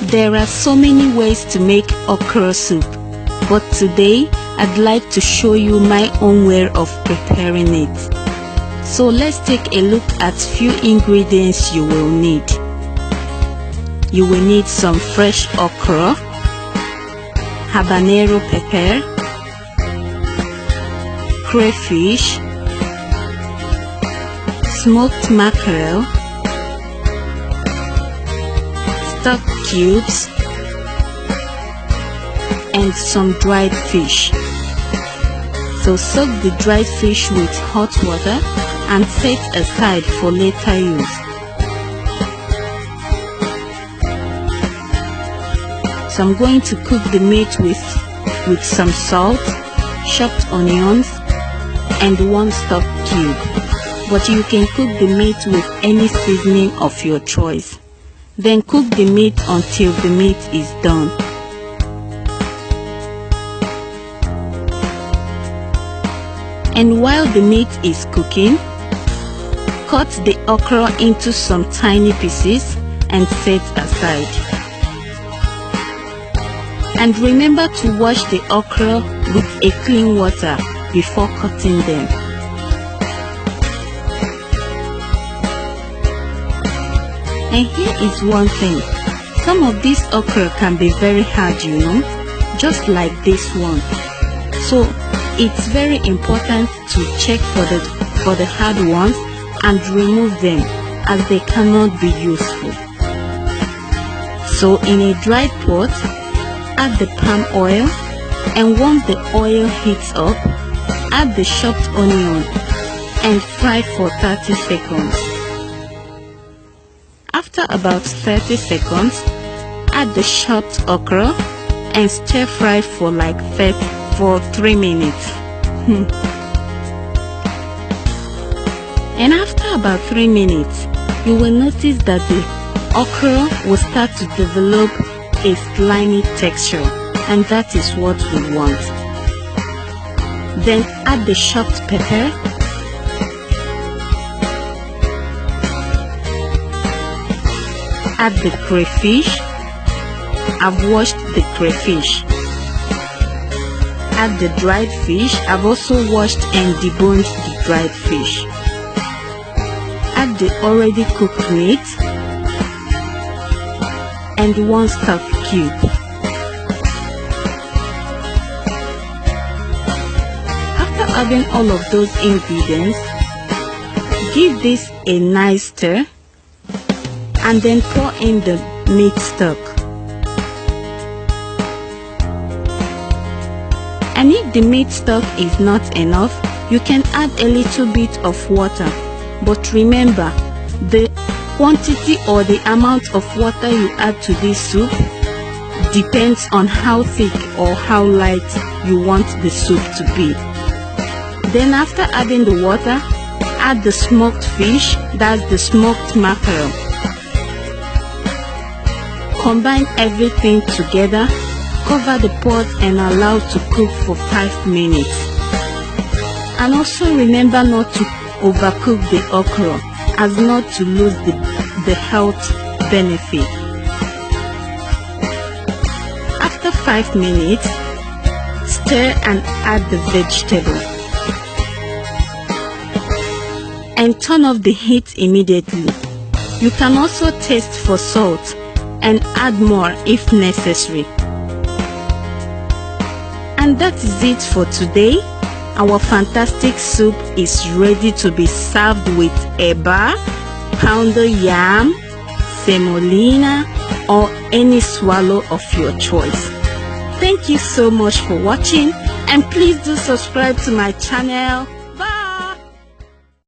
There are so many ways to make okra soup, but today I'd like to show you my own way of preparing it. So let's take a look at few ingredients you will need. You will need some fresh okra, habanero pepper, crayfish, smoked mackerel, stock cubes, and some dried fish. So soak the dried fish with hot water and set aside for later use. So I'm going to cook the meat with some salt, chopped onions, and 1 stock cube. But you can cook the meat with any seasoning of your choice. Then cook the meat until the meat is done. And while the meat is cooking, cut the okra into some tiny pieces and set aside. And remember to wash the okra with a clean water before cutting them. And here is one thing, some of these okra can be very hard, you know, just like this one. So it's very important to check for the hard ones and remove them, as they cannot be useful. So in a dried pot, add the palm oil, and once the oil heats up, add the chopped onion and fry for 30 seconds. After about 30 seconds, add the chopped okra and stir fry for like 3 minutes. And after about 3 minutes, you will notice that the okra will start to develop a slimy texture, and that is what we want. Then add the chopped pepper, add the crayfish. I've washed the crayfish. Add the dried fish. I've also washed and deboned the dried fish. Add the already cooked meat and 1 stock cube. After adding all of those ingredients, give this a nice stir and then pour in the meat stock. And if the meat stock is not enough, you can add a little bit of water. But remember, the quantity or the amount of water you add to this soup depends on how thick or how light you want the soup to be. Then after adding the water, add the smoked fish, that's the smoked mackerel. Combine everything together, cover the pot and allow to cook for 5 minutes. And also remember not to overcook the okra, as not to lose the health benefit. After 5 minutes, stir and add the vegetable. And turn off the heat immediately. You can also taste for salt and add more if necessary. And that is it for today. Our fantastic soup is ready to be served with eba, pounded yam, semolina, or any swallow of your choice. Thank you so much for watching, and please do subscribe to my channel.